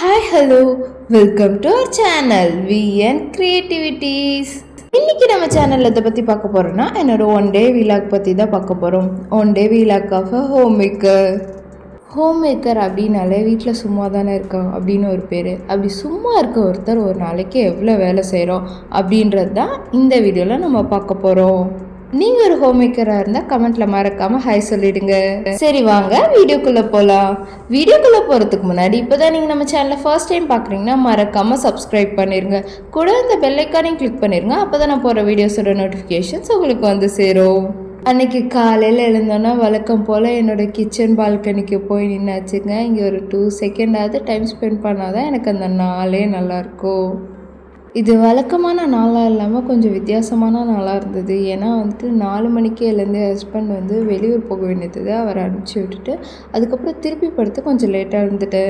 Hi hello welcome to our channel VN creativities. இன்றைக்கி நம்ம சேனலில் இதை பற்றி பார்க்க போகிறோன்னா என்னோட ஒன் டே வீலாக் பற்றி தான் பார்க்க போகிறோம். One day vlog of homemaker அப்படின்னாலே வீட்டில் சும்மா தானே இருக்கோம் அப்படின்னு ஒரு பேர். அப்படி சும்மா இருக்க ஒருத்தர் ஒரு நாளைக்கு எவ்வளோ வேலை செய்கிறோம் அப்படின்றது தான் இந்த வீடியோவில் நம்ம பார்க்க போகிறோம். நீங்கள் ஒரு ஹோம் மேக்கராக இருந்தால் கமெண்ட்டில் மறக்காமல் ஹாய் சொல்லிடுங்க. சரி வாங்க வீடியோக்குள்ளே போகலாம். வீடியோக்குள்ளே போகிறதுக்கு முன்னாடி இப்போ தான் நீங்கள் நம்ம சேனலில் ஃபர்ஸ்ட் டைம் பார்க்குறீங்கன்னா மறக்காமல் சப்ஸ்கிரைப் பண்ணிடுங்க. கூட இந்த பெல் ஐக்கானையும் கிளிக் பண்ணிடுங்க. அப்போ தான் நான் போகிற வீடியோஸோட நோட்டிஃபிகேஷன்ஸ் உங்களுக்கு வந்து சேரும். அன்றைக்கி காலையில் எழுந்தோன்னா வழக்கம் போல் என்னோடய கிச்சன் பால்கனிக்கு போய் நின்னாச்சுங்க. இங்கே ஒரு 2 செகண்டாவது டைம் ஸ்பெண்ட் பண்ணால் தான் எனக்கு அந்த நாளே நல்லாயிருக்கும். இது வழக்கமான நாளாக இல்லாமல் கொஞ்சம் வித்தியாசமான நாளாக இருந்தது. ஏன்னா 4 மணிக்கே எழுந்து ஹஸ்பண்ட் வெளியூர் போக வேண்டியது அவரை அனுப்பிச்சி விட்டுட்டு அதுக்கப்புறம் திருப்பி படுத்து கொஞ்சம் லேட்டாக இருந்துட்டு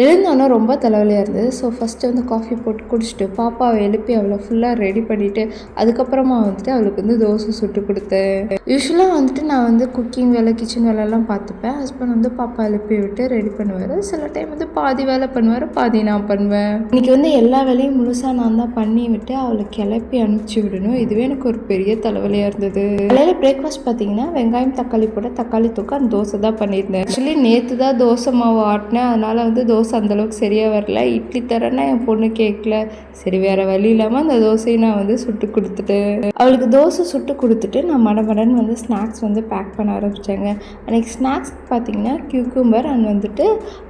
எழுந்தோன்னா ரொம்ப தலைவலியாக இருந்தது. ஸோ ஃபஸ்ட்டு காஃபி போட்டு குடிச்சிட்டு பாப்பாவை எழுப்பி அவளை ஃபுல்லாக ரெடி பண்ணிவிட்டு அதுக்கப்புறமா அவளுக்கு தோசை சுட்டு கொடுத்தேன். யூஸ்வலாக நான் குக்கிங் வேலை கிச்சன் வேலைலாம் பார்த்துப்பேன். ஹஸ்பண்ட் பாப்பா எழுப்பி விட்டு ரெடி பண்ணுவார். சில டைம் பாதி வேலை பண்ணுவார், பாதி நான் பண்ணுவேன். இன்றைக்கி எல்லா வேலையும் முழுசாக நான் தான் பண்ணி விட்டு அவளை கிளப்பி அனுப்பிச்சி விடணும். இதுவே எனக்கு ஒரு பெரிய தலைவலியாக இருந்தது. காலையில் பிரேக்ஃபாஸ்ட் பார்த்தீங்கன்னா வெங்காயம் தக்காளி போட்டு தக்காளி தூக்க அந்த தோசை தான் பண்ணியிருந்தேன். ஆக்சுவலி நேற்று தான் தோசை மாவு ஆட்டினேன். அதனால் தோசை அந்தளவுக்கு சரியாக வரல. இட்லி தரேன்னா என் பொண்ணு கேட்கல. சரி வேறு வழி இல்லாமல் அந்த தோசையை நான் சுட்டு கொடுத்துட்டேன். அவளுக்கு தோசை சுட்டு கொடுத்துட்டு நான் மடமடன்னு ஸ்நாக்ஸ் பேக் பண்ண ஆரம்பித்தேங்க. அன்றைக்கி ஸ்நாக்ஸ் பார்த்தீங்கன்னா கியூக்கும்பர் அண்ட்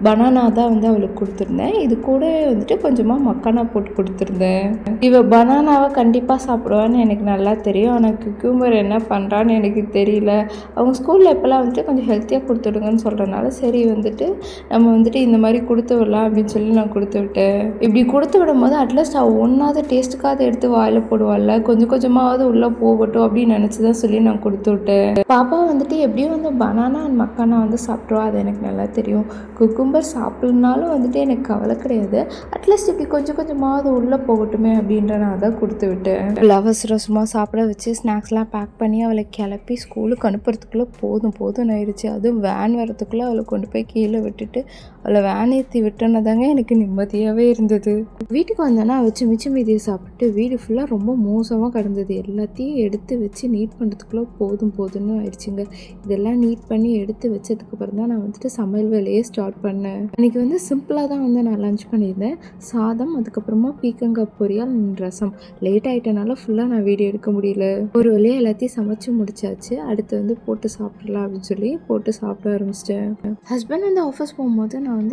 பனானா தான் அவளுக்கு கொடுத்துருந்தேன். இது கூட கொஞ்சமாக மக்கானா போட்டு கொடுத்துருந்தேன். இவள் பனானாவை கண்டிப்பாக சாப்பிடுவான்னு எனக்கு நல்லா தெரியும். ஆனால் கியூக்கும்பர் என்ன பண்ணுறான்னு எனக்கு தெரியல. அவங்க ஸ்கூலில் இப்போலாம் கொஞ்சம் ஹெல்த்தியாக கொடுத்துடுங்கன்னு சொல்கிறனால சரி நம்ம இந்த மாதிரி கொடுத்து விடலாம் அப்படின்னு சொல்லி நான் கொடுத்து விட்டேன். இப்படி கொடுத்து விடும்போது அட்லீஸ்ட் அவள் ஒன்றாவது டேஸ்ட்டுக்காவது எடுத்து வாயில் போடுவாள்ல, கொஞ்சம் கொஞ்சமாவது உள்ளே போகட்டும் அப்படின்னு நினச்சி தான் சொல்லி நான் கொடுத்து விட்டேன். பாப்பா எப்படியும் பனானா அண்ட் மக்கானா சாப்பிட்ருவா, அது எனக்கு நல்லா தெரியும். குக்கும்பர் சாப்பிட்லனாலும் எனக்கு கவலை கிடையாது. அட்லீஸ்ட் இப்படி கொஞ்சம் கொஞ்சமாவது உள்ளே போகட்டுமே அப்படின்ற நான் தான் கொடுத்து விட்டேன். அவசரமாக சாப்பிட வச்சு ஸ்நாக்ஸ்லாம் பேக் பண்ணி அவளை கிளப்பி ஸ்கூலுக்கு அனுப்புறதுக்குள்ளே போதும் ஆயிடுச்சு. அதுவும் வேன் வரத்துக்குள்ளே அவளை கொண்டு போய் கீழே விட்டுட்டு அவளை வேன் ஏற்றி விட்டோன்னதாங்க எனக்கு நிம்மதியாகவே இருந்தது. வீட்டுக்கு வந்தோன்னா வச்சு மிச்சம் மீதியை சாப்பிட்டு வீடு ஃபுல்லாக ரொம்ப மோசமாக கிடந்தது. எல்லாத்தையும் எடுத்து வச்சு நீட் பண்ணுறதுக்குள்ளே போதும்னு ஆயிடுச்சுங்க. இதெல்லாம் நீட் பண்ணி எடுத்து வச்சதுக்கப்புறம் தான் நான் சமையல் வேலையே ஸ்டார்ட் பண்ணேன். அன்றைக்கி சிம்பிளாக தான் நான் லஞ்ச் பண்ணியிருந்தேன். சாதம், அதுக்கப்புறமா பீக்கங்காய் பொரியல், ரசம். லேட் ஆகிட்டனால ஃபுல்லாக நான் வீடியோ எடுக்க முடியல. ஒரு வழியாக எல்லாத்தையும் சமைச்சு முடிச்சாச்சு. அடுத்து போட்டு சாப்பிட்றலாம் அப்படின்னு சொல்லி போட்டு சாப்பிட ஆரம்பிச்சிட்டேன். ஹஸ்பண்ட் ஆஃபீஸ் போகும்போது நான்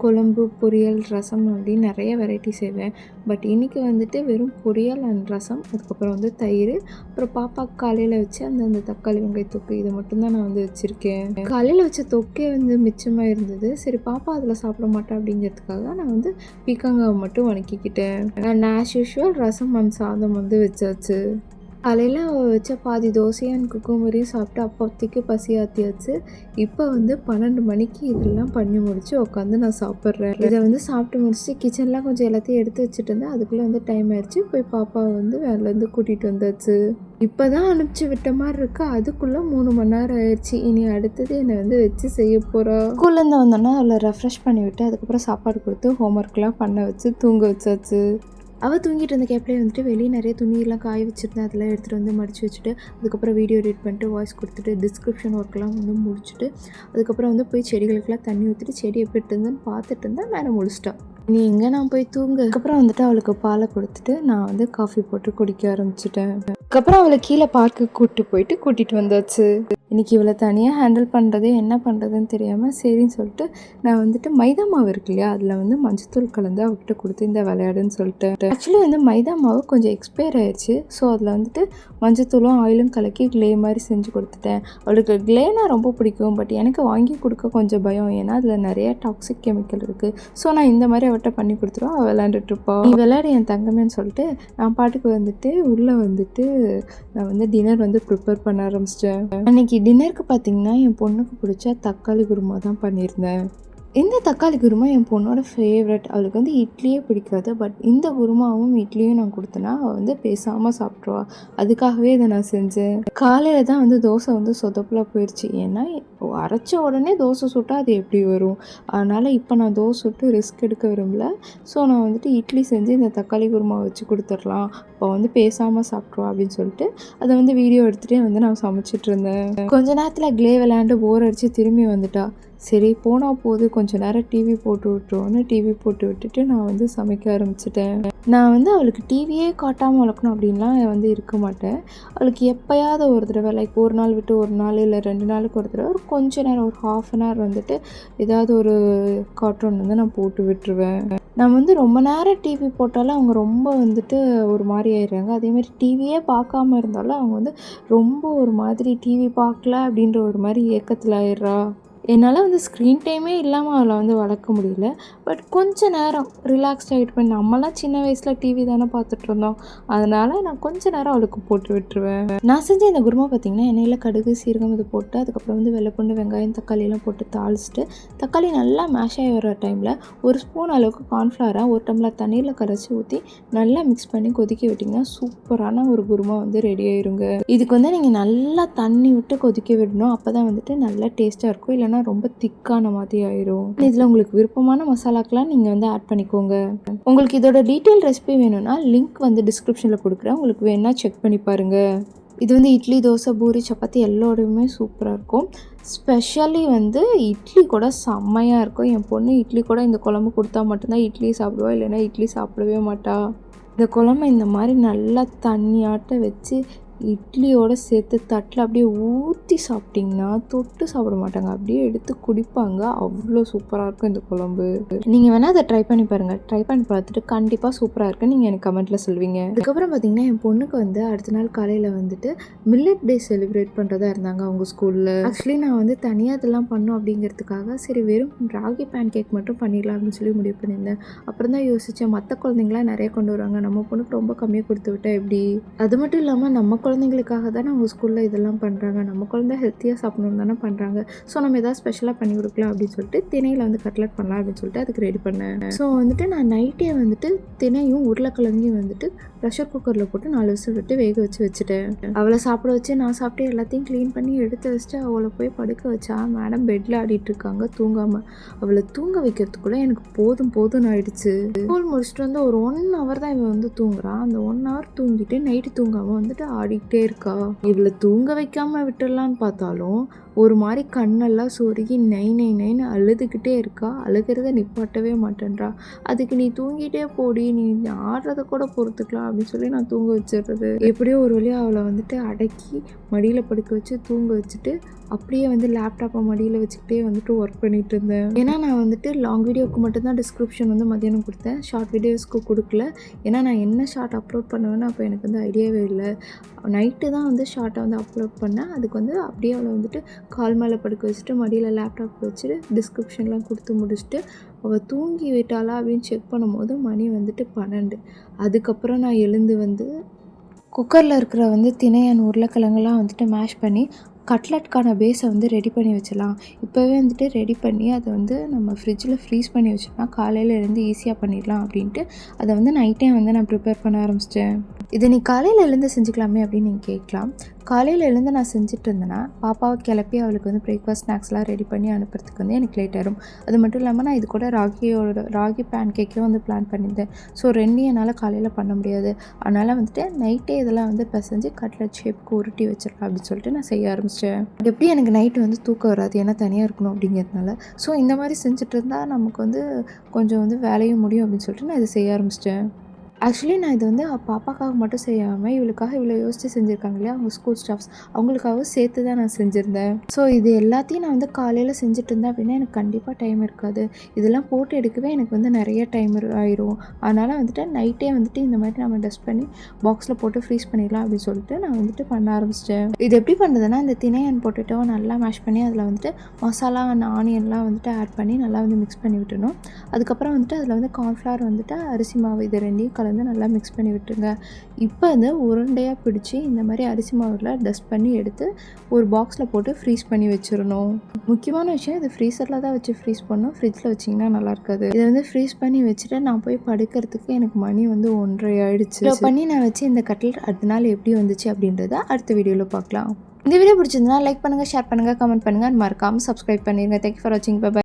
குழம்பு, பொரியல், ரசம் அப்படின்னு நிறைய வெரைட்டி செய்வேன். பட் இன்றைக்கி வெறும் பொரியல் அண்ட் ரசம், அதுக்கப்புறம் தயிர், அப்புறம் பாப்பாவுக்கு காலையில் வச்சு அந்த தக்காளி வெங்காய தொக்கு, இதை மட்டும்தான் நான் வச்சுருக்கேன். காலையில் வச்ச தொக்கே மிச்சமாக இருந்தது. சரி பாப்பா அதில் சாப்பிட மாட்டேன் அப்படிங்கிறதுக்காக நான் பீக்கங்காவை மட்டும் வணக்கிக்கிட்டேன். And as usual rasam and சாதம் வச்சாச்சு. காலையில் வச்ச பாதி தோசையும் அண்ட் குக்கும்பரையும் சாப்பிட்டு அப்போதைக்கு பசி ஆற்றியாச்சு. இப்போ 12 மணிக்கு இதெல்லாம் பண்ணி முடிச்சு உட்காந்து நான் சாப்பிட்றேன். இதை சாப்பிட்டு முடிச்சுட்டு கிச்சன்லாம் கொஞ்சம் எல்லாத்தையும் எடுத்து வச்சுட்டு இருந்தேன். அதுக்குள்ளே டைம் ஆயிடுச்சு. போய் பாப்பாவை வேலையிலேருந்து கூட்டிகிட்டு வந்தாச்சு. இப்போ தான் அனுப்பிச்சி விட்ட மாதிரி இருக்கு. அதுக்குள்ளே 3 மணி நேரம் ஆயிடுச்சு. இனி அடுத்தது என்னை வச்சு செய்ய போகிறா. ஸ்கூல்லேருந்து வந்தோன்னா அவளை ரெஃப்ரெஷ் பண்ணி விட்டு அதுக்கப்புறம் சாப்பாடு கொடுத்து ஹோம்ஒர்க்லாம் பண்ண வச்சு தூங்க வச்சாச்சு. அவள் தூங்கிட்டு இருந்த கேப்லேயே வெளியே நிறைய துணியெல்லாம் காய வச்சுருந்தேன். அதெல்லாம் எடுத்துகிட்டு மடித்து வச்சுட்டு அதுக்கப்புறம் வீடியோ எடிட் பண்ணிட்டு வாய்ஸ் கொடுத்துட்டு டிஸ்கிரிப்ஷன் ஒர்க்லாம் முடிச்சுட்டு அதுக்கப்புறம் போய் செடிகளுக்கெல்லாம் தண்ணி ஊற்றிட்டு செடி எப்படி இருந்ததுன்னு பார்த்துட்டு இருந்தேன். மேலே முடிச்சிட்டா. நீ எங்கே நான் போய் தூங்க. அதுக்கப்புறம் அவளுக்கு பாலை கொடுத்துட்டு நான் காஃபி போட்டு குடிக்க ஆரம்பிச்சிட்டேன். அதுக்கப்புறம் அவளை கீழே பார்க்கு கூட்டிகிட்டு வந்தாச்சு. இன்றைக்கி இவளை தனியாக ஹேண்டில் பண்ணுறது என்ன பண்ணுறதுன்னு தெரியாமல் சரின்னு சொல்லிட்டு நான் மைதா மாவு இருக்கு இல்லையா, அதில் மஞ்சத்தூள் கலந்து அவகிட்ட கொடுத்து இந்த விளையாடுன்னு சொல்லிட்டு. ஆக்சுவலி மைதா மாவு கொஞ்சம் எக்ஸ்பயர் ஆயிடுச்சு. ஸோ அதில் மஞ்சத்தூளும் ஆயிலும் கலக்கி க்ளே மாதிரி செஞ்சு கொடுத்துட்டேன். அவளுக்கு க்ளேனா ரொம்ப பிடிக்கும். பட் எனக்கு வாங்கி கொடுக்க கொஞ்சம் பயம். ஏன்னா அதில் நிறைய டாக்ஸிக் கெமிக்கல் இருக்குது. ஸோ நான் இந்த மாதிரி அவட்ட பண்ணி கொடுத்துருவோம். அவள் விளையாண்டுட்ருப்பா. நீ விளையாடு என் தங்கமேன்னு சொல்லிட்டு நான் பாட்டுக்கு உள்ளே நான் டின்னர் ப்ரிப்பேர் பண்ண ஆரம்பிச்சிட்டேன். அன்றைக்கி டின்னருக்கு பார்த்திங்கன்னா என் பொண்ணுக்கு பிடிச்ச தக்காளி குருமா தான் பண்ணியிருந்தேன். இந்த தக்காளி குருமா என் பொண்ணோட ஃபேவரட். அவளுக்கு வந்து இட்லியே பிடிக்காது. பட் இந்த குருமாவும் இட்லியும் நான் கொடுத்தேன்னா அவள் வந்து பேசாமல் சாப்பிட்ருவா. அதுக்காகவே இதை நான் செஞ்சேன். காலையில் தான் வந்து தோசை வந்து சொதப்பலாக போயிடுச்சு. ஏன்னா அரைச்ச உடனே தோசை சுட்டால் அது எப்படி வரும்? அதனால் இப்போ நான் தோசை சுட்டு ரிஸ்க் எடுக்க விரும்பல. ஸோ நான் வந்துட்டு இட்லி செஞ்சு இந்த தக்காளி குருமா வச்சு கொடுத்துடலாம், இப்போ வந்து பேசாமல் சாப்பிட்ருவா அப்படின்னு சொல்லிட்டு அதை வந்து வீடியோ எடுத்துகிட்டே வந்து நான் சமைச்சிட்டு இருந்தேன். கொஞ்ச நேரத்தில் க்ளே விளையாண்டு போர் அடித்து திரும்பி வந்துட்டா. சரி போனால் போது கொஞ்சம் நேரம் டிவி போட்டு விட்டுருவோன்னு டிவி போட்டு விட்டுட்டு நான் வந்து சமைக்க ஆரம்பிச்சிட்டேன். நான் வந்து அவளுக்கு டிவியே காட்டாமல் வளர்க்கணும் அப்படின்லாம் வந்து இருக்க மாட்டேன். அவளுக்கு எப்போயாவது ஒரு தடவை லைக் ஒரு நாள் விட்டு ஒரு நாள் இல்லை 2 நாளுக்கு ஒரு தடவை ஒரு கொஞ்ச நேரம் ஒரு ½ அன் ஹவர் வந்துட்டு ஏதாவது ஒரு கார்ட்டூன் வந்து நான் போட்டு விட்டுருவேன். நான் வந்து ரொம்ப நேரம் டிவி போட்டாலும் அவங்க ரொம்ப வந்துட்டு ஒரு மாதிரி ஆயிடுறாங்க. அதேமாதிரி டிவியே பார்க்காம இருந்தாலும் அவங்க வந்து ரொம்ப ஒரு மாதிரி டிவி பார்க்கல அப்படின்ற ஒரு மாதிரி ஏக்கத்தில் ஆயிடுறா. என்னால் வந்து ஸ்க்ரீன் டைமே இல்லாமல் அவளை வந்து வளர்க்க முடியல. பட் கொஞ்ச நேரம் ரிலாக்ஸ்ட் ஆகிட்டு நம்மலாம் சின்ன வயசில் டிவி தானே பார்த்துட்ருந்தோம். அதனால் நான் கொஞ்ச நேரம் அவளுக்கு போட்டு விட்டுருவேன். நான் செஞ்ச இந்த குருமா பார்த்திங்கன்னா எண்ணெயில் கடுகு சீரகம் இது போட்டு அதுக்கப்புறம் வந்து வெள்ளைப்பூண்டு வெங்காயம் தக்காளியெல்லாம் போட்டு தாளிச்சிட்டு தக்காளி நல்லா மேஷ் ஆகி வர டைமில் ஒரு ஸ்பூன் அளவுக்கு கார்ன்ஃப்ளவரை ஒரு டம்ளர் தண்ணீரில் கரைச்சி ஊற்றி நல்லா மிக்ஸ் பண்ணி கொதிக்க விட்டிங்கன்னா சூப்பரான ஒரு குருமா வந்து ரெடி ஆயிருங்க. இதுக்கு வந்து நீங்கள் நல்லா தண்ணி விட்டு கொதிக்க விடணும். அப்போ தான் வந்துட்டு நல்லா டேஸ்ட்டாக இருக்கும். இல்லைனா ரொம்ப திக்கான மாதிரி ஆயிரும். இதில் உங்களுக்கு விருப்பமான மசாலாக்கெலாம் நீங்கள் வந்து ஆட் பண்ணிக்கோங்க. உங்களுக்கு இதோட டீட்டெயில் ரெசிபி வேணும்னா லிங்க் வந்து டிஸ்கிரிப்ஷனில் கொடுக்குறேன். உங்களுக்கு வேணா செக் பண்ணி பாருங்கள். இது வந்து இட்லி தோசை பூரி சப்பாத்தி எல்லோருமே சூப்பராக இருக்கும். ஸ்பெஷலி வந்து இட்லி கூட செம்மையாக இருக்கும். என் பொண்ணு இட்லி கூட இந்த குழம்பு கொடுத்தா மட்டும்தான் இட்லி சாப்பிடுவா, இல்லைன்னா இட்லி சாப்பிடவே மாட்டா. இந்த குழம்பு இந்த மாதிரி நல்லா தண்ணியாட்ட வச்சு இட்லியோடு சேர்த்து தட்டில் அப்படியே ஊற்றி சாப்பிட்டிங்கன்னா தொட்டு சாப்பிட மாட்டாங்க, அப்படியே எடுத்து குடிப்பாங்க. அவ்வளோ சூப்பராக இருக்கும் இந்த குழம்பு. நீங்கள் வேணால் அதை ட்ரை பண்ணி பாருங்கள். ட்ரை பண்ணி பார்த்துட்டு கண்டிப்பாக சூப்பராக இருக்குன்னு நீங்கள் எனக்கு கமெண்ட்டில் சொல்வீங்க. அதுக்கப்புறம் பார்த்திங்கன்னா என் பொண்ணுக்கு வந்து அடுத்த நாள் காலையில் வந்துட்டு மில்லட் டே செலிப்ரேட் பண்ணுறதா இருந்தாங்க அவங்க ஸ்கூலில். ஆக்சுவலி நான் வந்து தனியாக இதெல்லாம் பண்ணோம் அப்படிங்கிறதுக்காக சரி வெறும் ராகி பேன் கேக் மட்டும் பண்ணிடலாம் அப்படின்னு சொல்லி முடிவு பண்ணியிருந்தேன். அப்புறம் தான் யோசித்தேன், மற்ற குழந்தைங்களாம் நிறைய கொண்டு வருவாங்க, நம்ம பொண்ணுக்கு ரொம்ப கம்மியாக கொடுத்து விட்டால் எப்படி? அது மட்டும் இல்லாமல் நம்ம குழந்தைங்களுக்காக தானே அவங்க ஸ்கூலில் இதெல்லாம் பண்ணுறாங்க, நம்ம குழந்தை ஹெல்த்தியாக சாப்பிடணுன்னு தானே பண்ணுறாங்க. ஸோ நம்ம எதாவது ஸ்பெஷலாக பண்ணி கொடுக்கலாம் அப்படின்னு சொல்லிட்டு திணையில் வந்து கட்லெட் பண்ணலாம் அப்படின்னு சொல்லிட்டு அதுக்கு ரெடி பண்ணேன். ஸோ வந்துட்டு நான் நைட்டே வந்துட்டு திணையும் உருளைக்கிழங்கையும் வந்துட்டு ப்ரெஷர் குக்கரில் போட்டு 4 விசில் விட்டு வேக வச்சுட்டேன். அவளை சாப்பிட வச்சு நான் சாப்பிட்டு எல்லாத்தையும் க்ளீன் பண்ணி எடுத்து வச்சுட்டு அவளை போய் படுக்க வச்சா மேடம் பெட்டில் ஆடிட்டு இருக்காங்க தூங்காமல். அவளை தூங்க வைக்கிறதுக்குள்ளே எனக்கு போதும்னு ஆயிடுச்சு. ஸ்கூல் முடிச்சுட்டு வந்து ஒரு 1 ஹவர் தான் இவன் வந்து தூங்குறான். அந்த 1 ஹவர் தூங்கிட்டு நைட்டு தூங்காமல் வந்துட்டு ஆடிக்கிட்டே இருக்கா. இவளை தூங்க வைக்காமல் விட்டுடலான்னு பார்த்தாலும் ஒரு மாதிரி கண்ணெல்லாம் சொருகி நைன்னு அழுதுகிட்டே இருக்கா. அழுகிறத நிப்பாட்டவே மாட்டேன்றா. அதுக்கு நீ தூங்கிட்டே போடி, நீ ஆடுறத கூட பொறுத்துக்கலாம் அப்படின்னு சொல்லி நான் தூங்க வச்சிடுறது. எப்படியோ ஒரு வழியாக அவளை வந்துட்டு அடக்கி மடியில் படுக்க வச்சு தூங்க வச்சுட்டு அப்படியே வந்து லேப்டாப்பை மடியில் வச்சுக்கிட்டே வந்துட்டு ஒர்க் பண்ணிகிட்டு இருந்தேன். ஏன்னா நான் வந்துட்டு லாங் வீடியோவுக்கு மட்டும்தான் டிஸ்கிரிப்ஷன் வந்து மதியானம் கொடுத்தேன், ஷார்ட் வீடியோஸ்க்கு கொடுக்கல. ஏன்னா நான் என்ன ஷார்ட் அப்லோட் பண்ணுவேன்னு அப்போ எனக்கு வந்து ஐடியாவே இல்லை. நைட்டு தான் வந்து ஷார்ட்டை வந்து அப்லோட் பண்ணேன். அதுக்கு வந்து அப்படியே அவளை வந்துட்டு கால் மேலே படுக்க வச்சுட்டு மடியில் லேப்டாப் வச்சுட்டு டிஸ்கிரிப்ஷன்லாம் கொடுத்து முடிச்சுட்டு அவள் தூங்கி விட்டாளா அப்படின்னு செக் பண்ணும்போது மணி வந்துட்டு 12. அதுக்கப்புறம் நான் எழுந்து வந்து குக்கரில் இருக்கிற வந்து திணை உருளைக்கிழங்கெல்லாம் வந்துட்டு மேஷ் பண்ணி கட்லெட்கான பேஸை வந்து ரெடி பண்ணி வச்சிடலாம். இப்போவே வந்துட்டு ரெடி பண்ணி அதை வந்து நம்ம ஃப்ரிட்ஜில் ஃப்ரீஸ் பண்ணி வச்சோம்னா காலையில் எழுந்து ஈஸியாக பண்ணிடலாம் அப்படின்ட்டு அதை வந்து நைட்டே வந்து நான் ப்ரிப்பேர் பண்ண ஆரம்பிச்சிட்டேன். இதை நீ காலையில் எழுந்து செஞ்சுக்கலாமே அப்படின்னு நீங்கள் கேட்கலாம். காலையில் எழுந்து நான் செஞ்சுட்டு இருந்தேன்னா பாப்பாவை கிளப்பி அவளுக்கு வந்து பிரேக்ஃபாஸ்ட் ஸ்நாக்ஸ்லாம் ரெடி பண்ணி அனுப்புறதுக்கு வந்து எனக்கு லேட் ஆயிடும். அது மட்டும் இல்லாமல் நான் இது கூட ராகி பேன் கேக்கையும் வந்து பிளான் பண்ணியிருந்தேன். ஸோ 2 என்னால் காலையில் பண்ண முடியாது. அதனால் வந்துட்டு நைட்டே இதெல்லாம் வந்து பிசைஞ்சு கட்லெட் ஷேப்புக்கு உருட்டி வச்சிடலாம் அப்படின்னு சொல்லிட்டு நான் செய்ய ஆரம்பித்தேன். எப்படி எனக்கு நைட்டு வந்து தூக்கம் வராது, ஏன்னா தனியாக இருக்கணும் அப்படிங்கிறதுனால. ஸோ இந்த மாதிரி செஞ்சுட்டு இருந்தால் நமக்கு வந்து கொஞ்சம் வந்து வேலையும் முடியும் அப்படின்னு சொல்லிட்டு நான் இதை செய்ய ஆரம்பிச்சிட்டேன். ஆக்சுவலி நான் இது வந்து பாப்பாக்காக மட்டும் செய்யாமல் இவளுக்காக இவ்வளோ யோசித்து செஞ்சுருக்காங்க இல்லையா அவங்க ஸ்கூல் ஸ்டாஃப்ஸ், அவங்களுக்காக சேர்த்து தான் நான் செஞ்சுருந்தேன். ஸோ இது எல்லாத்தையும் நான் வந்து காலையில் செஞ்சுட்டு இருந்தேன் அப்படின்னா எனக்கு கண்டிப்பாக டைம் இருக்காது. இதெல்லாம் போட்டு எடுக்கவே எனக்கு வந்து நிறைய டைம் ஆயிரும். அதனால் வந்துட்டு நைட்டே வந்துட்டு இந்த மாதிரி நம்ம டஸ்ட் பண்ணி பாக்ஸில் போட்டு ஃப்ரீஸ் பண்ணிடலாம் அப்படின்னு சொல்லிட்டு நான் வந்துட்டு பண்ண ஆரம்பிச்சிட்டேன். இது எப்படி பண்ணுறதுன்னா இந்த திணை அண்ட் பொட்டேட்டோ நல்லா மேஷ் பண்ணி அதில் வந்துட்டு மசாலா அண்ட் ஆனியன்லாம் வந்துட்டு ஆட் பண்ணி நல்லா வந்து மிக்ஸ் பண்ணி விட்டுணும். அதுக்கப்புறம் வந்துட்டு அதில் வந்து கார்ன்ஃப்ளவர் வந்துட்டு அரிசி மாவு இது 2 கலந்து நல்லா மிக்ஸ் பண்ணி விட்டுருங்க. இப்போ அந்த உருண்டையாக பிடிச்சி இந்த மாதிரி அரிசி மாவில் டஸ்ட் பண்ணி எடுத்து ஒரு பாக்ஸில் போட்டு ஃப்ரீஸ் பண்ணி வச்சிடணும். முக்கியமான விஷயம், இது ஃப்ரீசரில் தான் வச்சு ஃப்ரீஸ் பண்ணணும். ஃப்ரிட்ஜில் வச்சிங்கன்னா நல்லா இருக்காது. இதை வந்து ஃப்ரீஸ் பண்ணி வச்சுட்டு நான் போய் படுக்கிறதுக்கு எனக்கு மணி வந்து 1:30 ஆயிடுச்சு. இதை பண்ணி நான் வச்சு இந்த கட்லெட் அடுத்த நாள் எப்படி வந்துச்சு அப்படின்றத அடுத்த வீடியோவில் பார்க்கலாம். இந்த வீடியோ பிடிச்சிருந்தா லைக் பண்ணுங்கள், ஷேர் பண்ணுங்கள், கமெண்ட் பண்ணுங்கள், மறக்காமல் சப்ஸ்கிரைப் பண்ணிடுங்க. தேங்க்யூ ஃபார் வாட்சிங். பை.